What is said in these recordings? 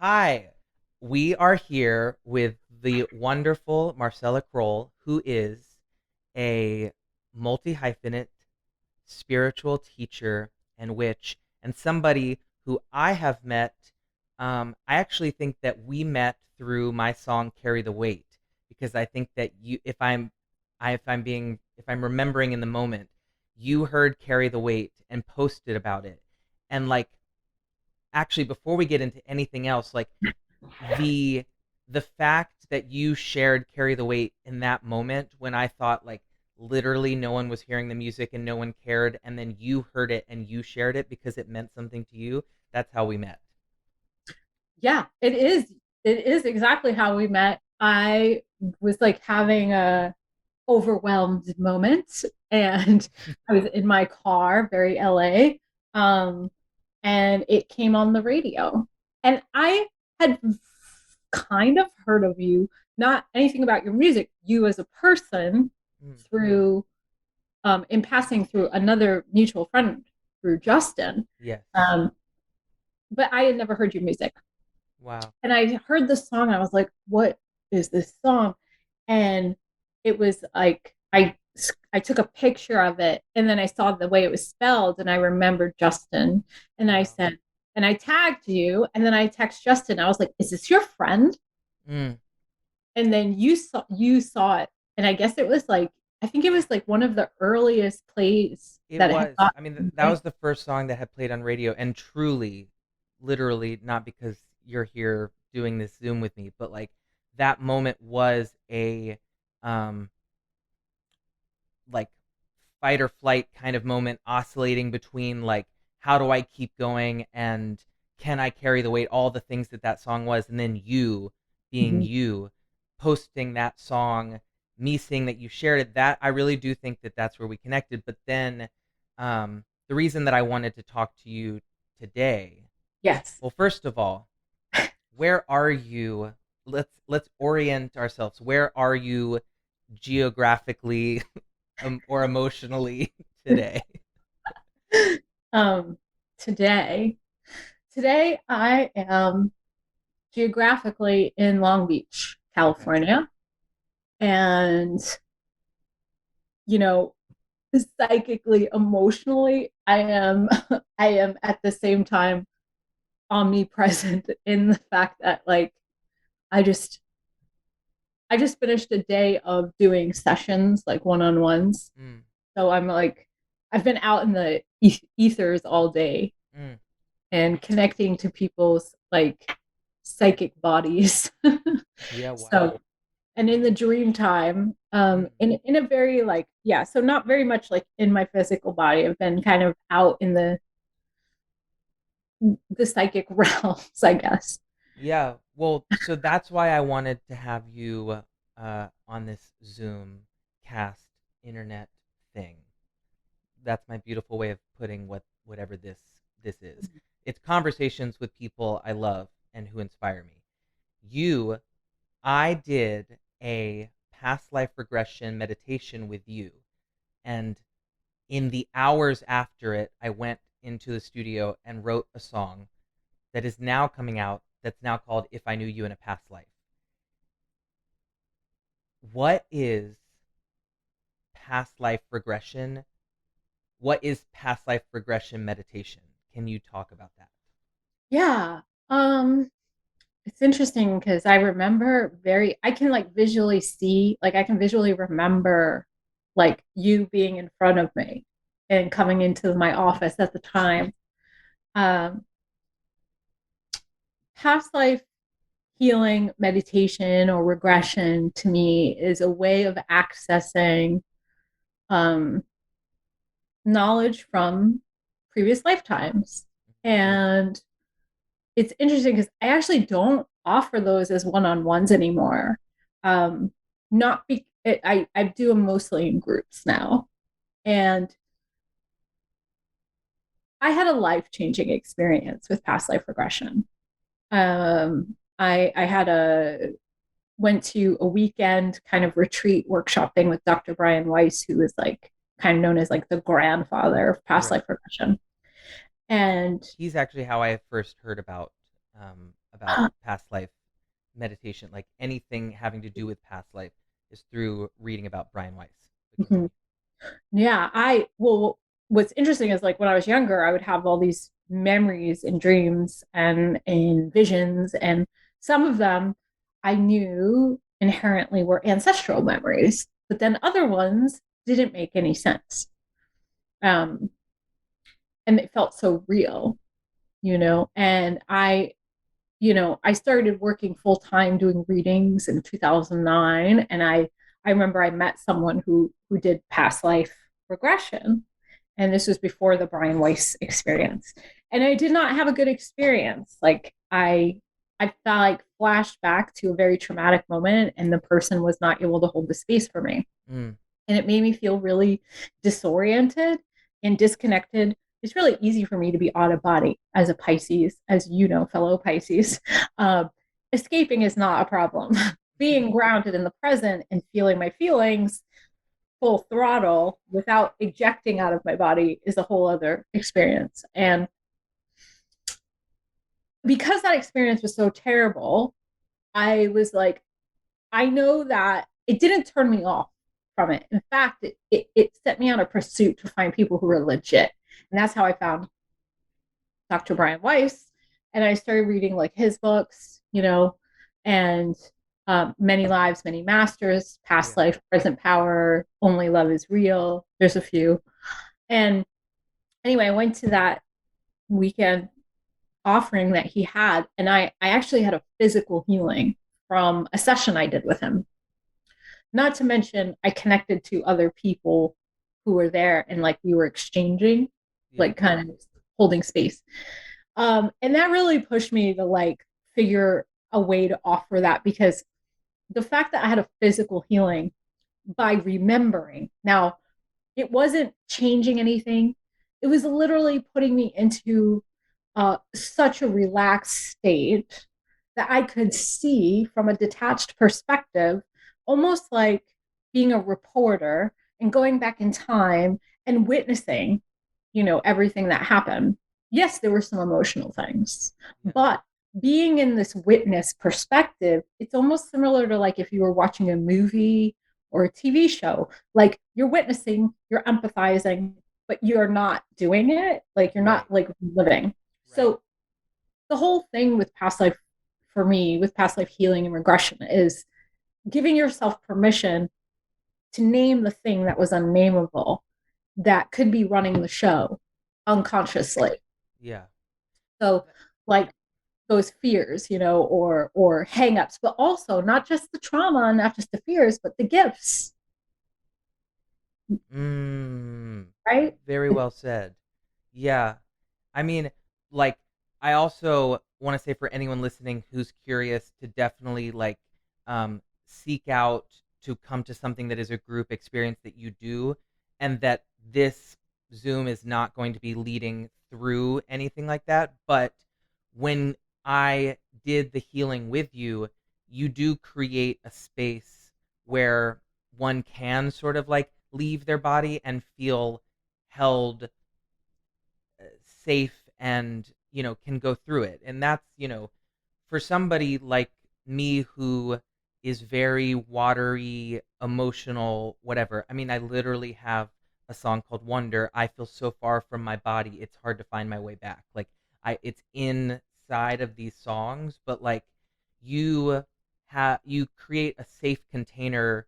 Hi, we are here with the wonderful Marcella Kroll, who is a multi hyphenate spiritual teacher and witch, and somebody who I have met. I actually think that we met through my song "Carry the Weight" because I think that if I'm remembering in the moment, you heard "Carry the Weight" and posted about it, and like actually before we get into anything else, like the the fact that you shared "Carry the Weight" in that moment when I thought like literally no one was hearing the music and no one cared, and then you heard it and you shared it because it meant something to you. That's how we met. Yeah, it is. It is exactly how we met. I was like having a overwhelmed moment and I was in my car, very LA. Um, and it came on the radio. And I had kind of heard of you, not anything about your music, you as a person Mm, through in passing through another mutual friend through Justin. yes. Um, but I had never heard your music. Wow. And I heard the song and I was like, what is this song? And it was like I took a picture of it and then I saw the way it was spelled and I remembered Justin and I Wow. said and I tagged you and then I text Justin. I was like, is this your friend? Mm, And then you saw it and I guess it was like I think it was like one of the earliest plays it that it had was. I mean, gotten, that right? was the first song that had played on radio, and truly, literally, not because you're here doing this Zoom with me, but like that moment was a um like fight or flight kind of moment, oscillating between like how do I keep going and can I carry the weight, all the things that that song was, and then you being Mhm. you posting that song, me seeing that you shared it. That I really do think that that's where we connected. But then the reason that I wanted to talk to you today, Yes. well, first of all, where are you? Let's orient ourselves. Where are you geographically or emotionally today? um today Today, I am geographically in Long Beach, Okay. California. And, you know, psychically, emotionally, I am at the same time omnipresent in the fact that like I just I just finished a day of doing sessions like one-on-ones. Mm, So I'm like I've been out in the ethers all day mm. and connecting to people's like psychic bodies. Yeah, wow. So and in the dream time, Mm. in a very like yeah, so not very much like in my physical body. I've been kind of out in the psychic realms, I guess. Yeah, well, so that's why I wanted to have you on this Zoom cast internet thing. That's my beautiful way of putting whatever this is. It's conversations with people I love and who inspire me. You, I did a past life regression meditation with you, and in the hours after it, I went into the studio and wrote a song that is now coming out that's now called If I Knew You in a Past Life. What is past life regression? What is past life regression meditation? Can you talk about that? Yeah. It's interesting because I can like visually see, like I can visually remember like you being in front of me and coming into my office at the time. Um, Past life healing meditation or regression to me is a way of accessing um, knowledge from previous lifetimes. And it's interesting because I actually don't offer those as one-on-ones anymore. Not be I do them mostly in groups now. And I had a life-changing experience with past life regression. I had a went to a weekend kind of retreat workshop thing with Dr. Brian Weiss, who is like kind of known as like the grandfather of past Right. life regression. And He's actually how I first heard about um, about past life meditation, like anything having to do with past life, is through reading about Brian Weiss. But Mhm. continue. Yeah, well, what's interesting is like when I was younger, I would have all these memories and dreams and in visions, and some of them I knew inherently were ancestral memories, but then other ones didn't make any sense. Um, and it felt so real, and I started working full time doing readings in 2009, and I remember I met someone who did past life regression, and this was before the Brian Weiss experience, and I did not have a good experience. Like I felt like flashed back to a very traumatic moment, and the person was not able to hold the space for me, Mm, and it made me feel really disoriented and disconnected. It's really easy for me to be out of body as a Pisces, as you know, fellow Pisces. Um, Escaping is not a problem. Being grounded in the present and feeling my feelings full throttle without ejecting out of my body is a whole other experience. And because that experience was so terrible, I was like, I know that it didn't turn me off from it. In fact, it set me on a pursuit to find people who were legit. And that's how I found Dr. Brian Weiss. And I started reading like his books, and Many Lives, Many Masters, yeah. Past Life, Present Power, Only Love is Real. There's a few. And anyway, I went to that weekend offering that he had, and I actually had a physical healing from a session I did with him. Not to mention, I connected to other people who were there, and like we were exchanging, Yeah. like kind of holding space. And that really pushed me to like figure a way to offer that, because the fact that I had a physical healing by remembering now, it wasn't changing anything. It was literally putting me into such a relaxed state that I could see from a detached perspective, almost like being a reporter and going back in time and witnessing, everything that happened. Yes, there were some emotional things, Yeah. but being in this witness perspective, it's almost similar to like if you were watching a movie or a TV show. Like you're witnessing, you're empathizing, but you're not doing it. Like you're not Right. like living. Right. So the whole thing with past life, for me, with past life healing and regression, is giving yourself permission to name the thing that was unnameable that could be running the show unconsciously. Yeah. So like those fears, or hangups, but also not just the trauma, not just the fears, but the gifts, Mm, right? very well said. Yeah. I mean, like, I also want to say for anyone listening who's curious to definitely seek out to come to something that is a group experience that you do, and that this Zoom is not going to be leading through anything like that. But when I did the healing with you, you do create a space where one can sort of like leave their body and feel held, safe, and can go through it. And that's, for somebody like me who is very watery, emotional, whatever. I mean, I literally have a song called Wonder. I feel so far from my body, it's hard to find my way back. Like, it's inside of these songs, but like, you create a safe container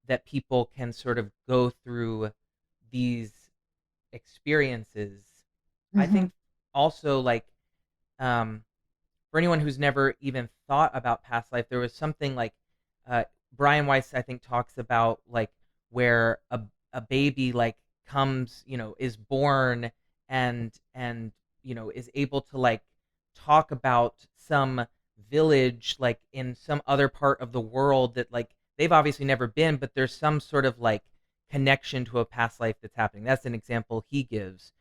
that people can sort of go through these experiences. I Mm-hmm. think also, like, um for anyone who's never even thought about past life, there was something like, uh Brian Weiss, I think, talks about like where a baby like comes, is born, and is able to like talk about some village like in some other part of the world that like they've obviously never been, but there's some sort of like connection to a past life that's happening. That's an example he gives.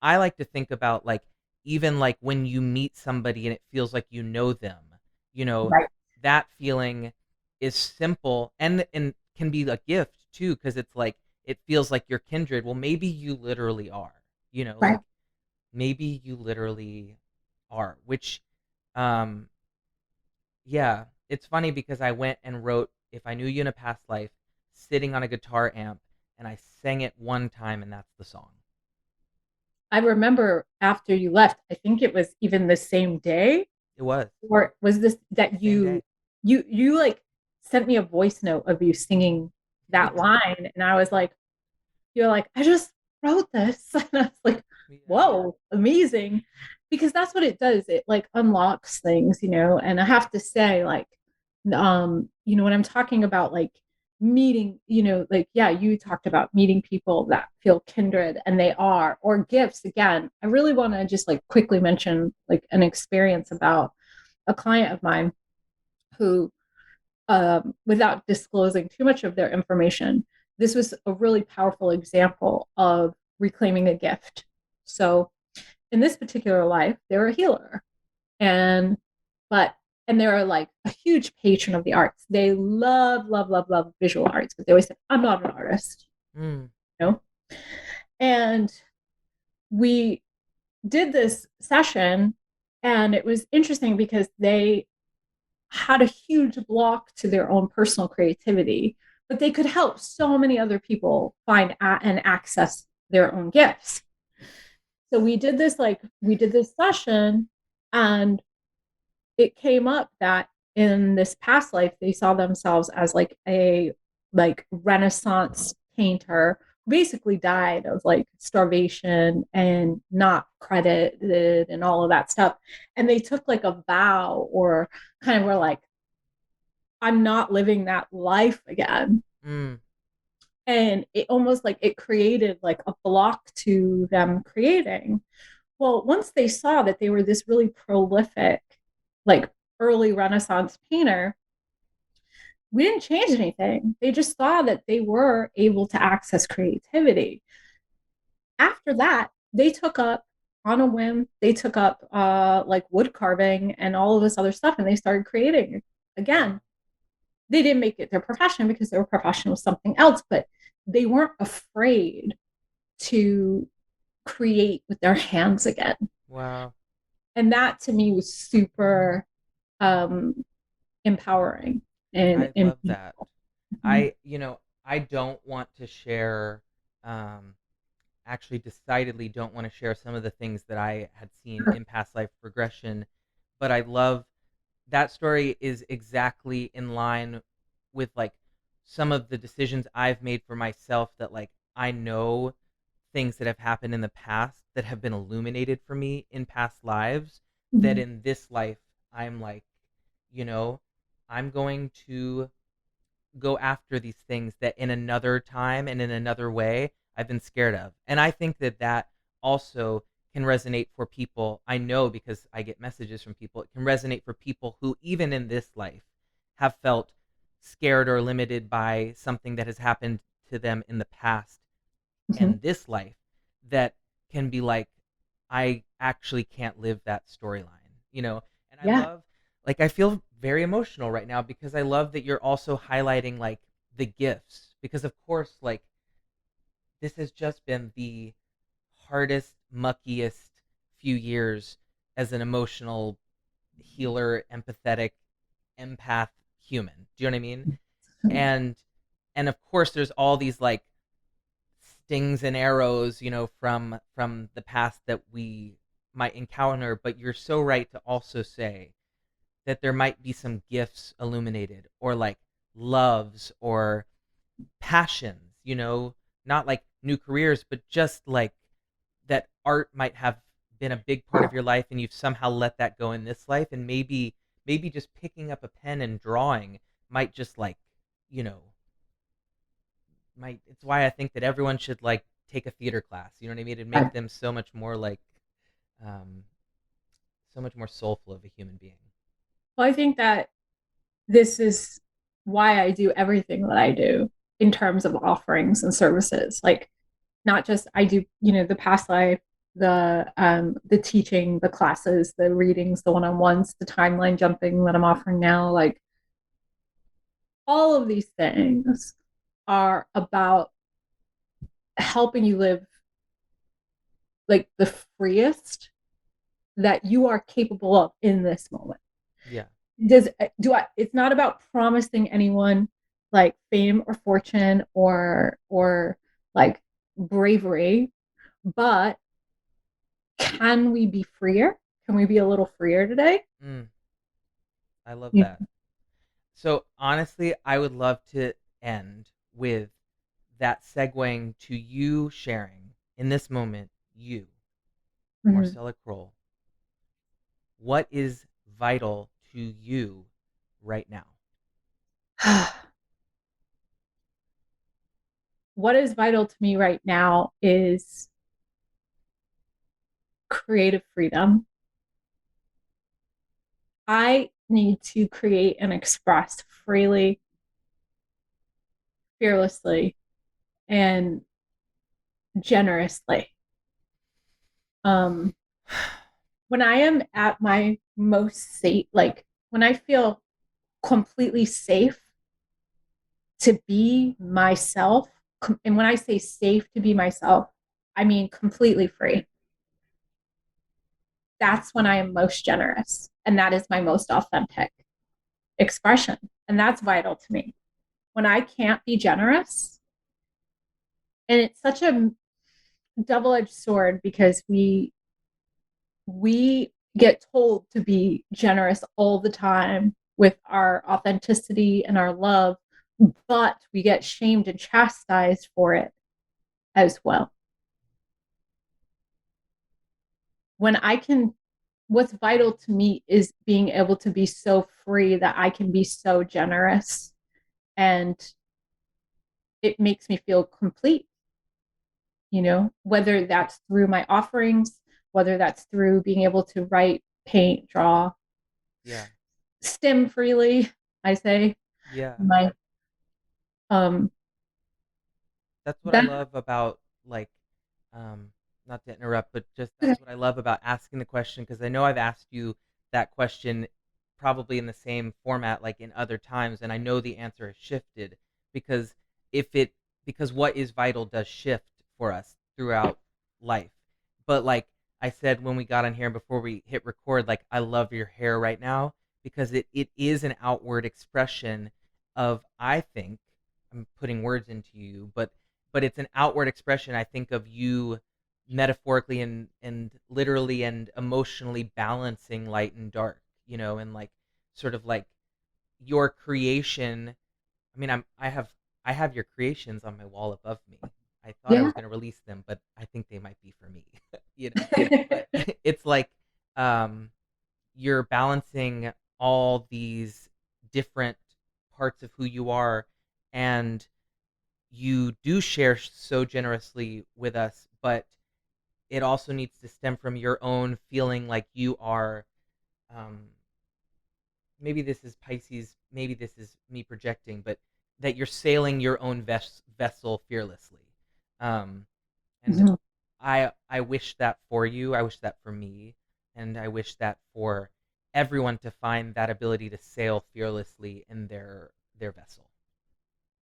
I like to think about like even like when you meet somebody and it feels like you know them, you know, Right, that feeling is simple and can be a gift too, because it's like it feels like you're kindred. Well, maybe you literally are, right. like maybe you literally are, which um Yeah, it's funny because I went and wrote "If I Knew You in a Past Life" sitting on a guitar amp, and I sang it one time, and that's the song. I remember after you left, I think it was even the same day, It was or was this that same you day. you like sent me a voice note of you singing that Yeah, line, and I was like, you're like, I just wrote this. And I was like, yeah, whoa, amazing. Because that's what it does. It like unlocks things, you know. And I have to say, like, when I'm talking about like meeting, like, yeah, you talked about meeting people that feel kindred and they are, or gifts. Again, I really want to just like quickly mention like an experience about a client of mine who without disclosing too much of their information, this was a really powerful example of reclaiming a gift. So, in this particular life, they're a healer, and but and they're like a huge patron of the arts. They love, love, love, love visual arts, but they always say, "I'm not an artist," mm, you know. And we did this session, and it was interesting because they had a huge block to their own personal creativity, but they could help so many other people find and access their own gifts. So we did this session, and it came up that in this past life they saw themselves as like a like Renaissance painter who basically died of like starvation and not credited and all of that stuff. And they took like a vow, or kind of were like, I'm not living that life again. mm, And it almost like it created like a block to them creating. Well, once they saw that they were this really prolific, like early Renaissance painter, we didn't change anything. They just saw that they were able to access creativity. After that, they took up on a whim, they took up like wood carving and all of this other stuff, and they started creating wow, again. They didn't make it their profession because they were professional with something else, but they weren't afraid to create with their hands again. wow. And that to me was super um, empowering I and love that. mm-hmm. I don't want to share, um, actually decidedly don't want to share some of the things that I had seen in past life regression, but I love that story is exactly in line with like some of the decisions I've made for myself that like I know things that have happened in the past that have been illuminated for me in past lives that Mm-hmm. in this life I'm like, you know, I'm going to go after these things that in another time and in another way I've been scared of. And I think that that also can resonate for people. I know because I get messages from people. It can resonate for people who even in this life have felt scared or limited by something that has happened to them in the past Mm-hmm. and this life that can be like, I actually can't live that storyline, you know? And I Yeah. love, like, I feel very emotional right now because I love that you're also highlighting, like, the gifts. Because, of course, like, this has just been the hardest, muckiest few years as an emotional healer, empathetic, empath human. Do you know what I mean? And, and of course, there's all these, like, stings and arrows, from the past that we might encounter, but you're so right to also say that there might be some gifts illuminated or like loves or passions, not like new careers, but just like that art might have been a big part of your life and you've somehow let that go in this life and maybe just picking up a pen and drawing might just like, you know, might it's why I think that everyone should like take a theater class. You know what I mean? And make them so much more like um so much more soulful of a human being. Well, I think that this is why I do everything that I do in terms of offerings and services. Like, not just I do, the past life, the teaching, the classes, the readings, the one-on-ones, the timeline jumping that I'm offering now. Like, all of these things are about helping you live like the freest that you are capable of in this moment. Yeah. does do I it's not about promising anyone like fame or fortune or like bravery, but can we be freer? Can we be a little freer today? Mm, I love Yeah. that. So honestly, I would love to end with that segueing to you sharing in this moment, you, Mhm. Marcella Kroll, what is vital to you right now? What is vital to me right now is creative freedom. I need to create and express freely, fearlessly, and generously. Um, when I am at my most safe, like when I feel completely safe to be myself, and when I say safe to be myself, I mean completely free. That's when I am most generous. And that is my most authentic expression. And that's vital to me. When I can't be generous, and it's such a double-edged sword because we get told to be generous all the time with our authenticity and our love, but we get shamed and chastised for it as well. When I can, what's vital to me is being able to be so free that I can be so generous, and it makes me feel complete, whether that's through my offerings, whether that's through being able to write, paint, draw, Yeah. stim freely, I say. Yeah. My um That's what I that love about like um not to interrupt, but just that's what I love about asking the question, because I know I've asked you that question probably in the same format like in other times, and I know the answer has shifted because if it because what is vital does shift for us throughout life. But like I said when we got on here before we hit record, like I love your hair right now because it is an outward expression of, I think, I'm putting words into you, but it's an outward expression, I think, of you metaphorically and literally and emotionally balancing light and dark, and like sort of like your creation. I mean, I have your creations on my wall above me. I thought I yeah. was going to release them, but I think they might be for me, but it's like um you're balancing all these different parts of who you are, and you do share so generously with us, but it also needs to stem from your own feeling like you are. Um, maybe this is Pisces, maybe this is me projecting, but that you're sailing your own vessel fearlessly. Um, and Mhm. I wish that for you. I wish that for me, and I wish that for everyone to find that ability to sail fearlessly in their vessel.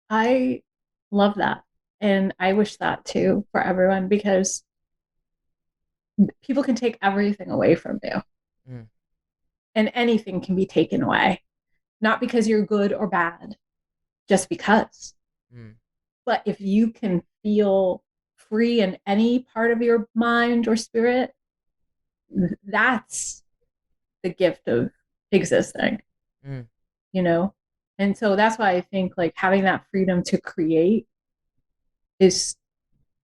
I love that. And I wish that too for everyone because people can take everything away from you Mm, and anything can be taken away, not because you're good or bad, just because. mm, But if you can feel free in any part of your mind or spirit, that's the gift of existing, mm. you know? And so that's why I think like having that freedom to create is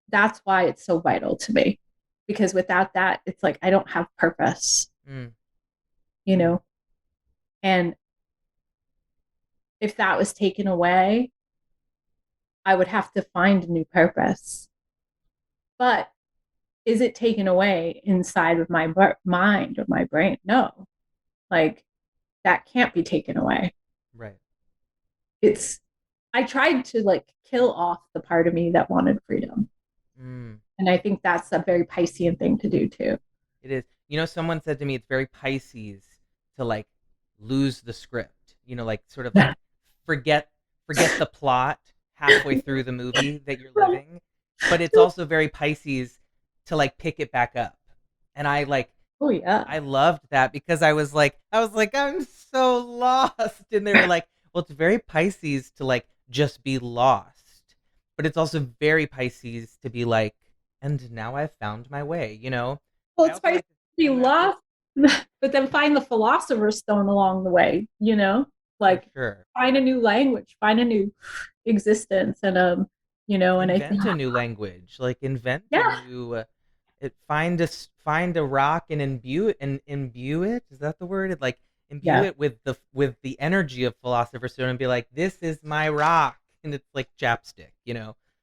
that's why it's so vital to me. Because without that, it's like I don't have purpose, Mm, you know? And if that was taken away, I would have to find a new purpose. But is it taken away inside of my mind or my brain? No. Like that can't be taken away. right. It's I tried to like kill off the part of me that wanted freedom. Mm. And I think that's a very Piscean thing to do too. It is. Someone said to me it's very Pisces to like lose the script. Like sort of like forget forget the plot halfway through the movie that you're living. But it's also very Pisces to like pick it back up. And I like Oh yeah. I loved that because I was like, I'm so lost. And they were like, well, it's very Pisces to like just be lost. But it's also very Pisces to be like, and now I've found my way, you know? Well, I it's also supposed like to be to map it lost, but then find the philosopher's stone along the way, for like sure. find a new language, find a new existence. And I think, Invent a new language, like invent a yeah, new it find a rock and imbue it. Is that the word? It like imbue yeah, it with the energy of Philosopher's Stone and be like, this is my rock, and it's like chapstick,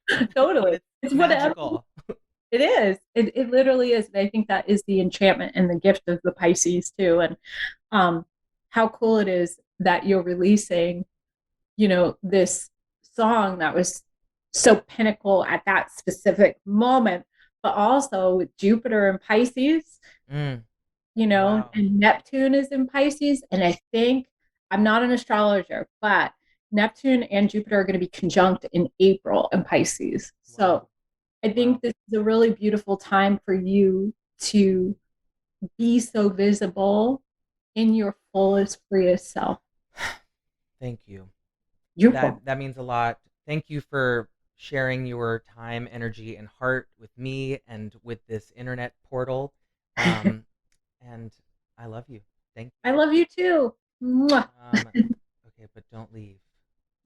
and totally. it's It's whatever magical. it is. It literally is. And I think that is the enchantment and the gift of the Pisces too. And um, how cool it is that you're releasing, this song that was so pinnacle at that specific moment, but also with Jupiter and Pisces, Mm, wow, and Neptune is in Pisces. And I think, I'm not an astrologer, but Neptune and Jupiter are going to be conjunct in April in Pisces. wow, So I wow. think this is a really beautiful time for you to be so visible in your fullest, freest self. Thank you. You're welcome. That means a lot. Thank you for sharing your time, energy, and heart with me and with this internet portal. Um, and I love you. Thank I you. love you too. Mwah. Um, okay, but don't leave.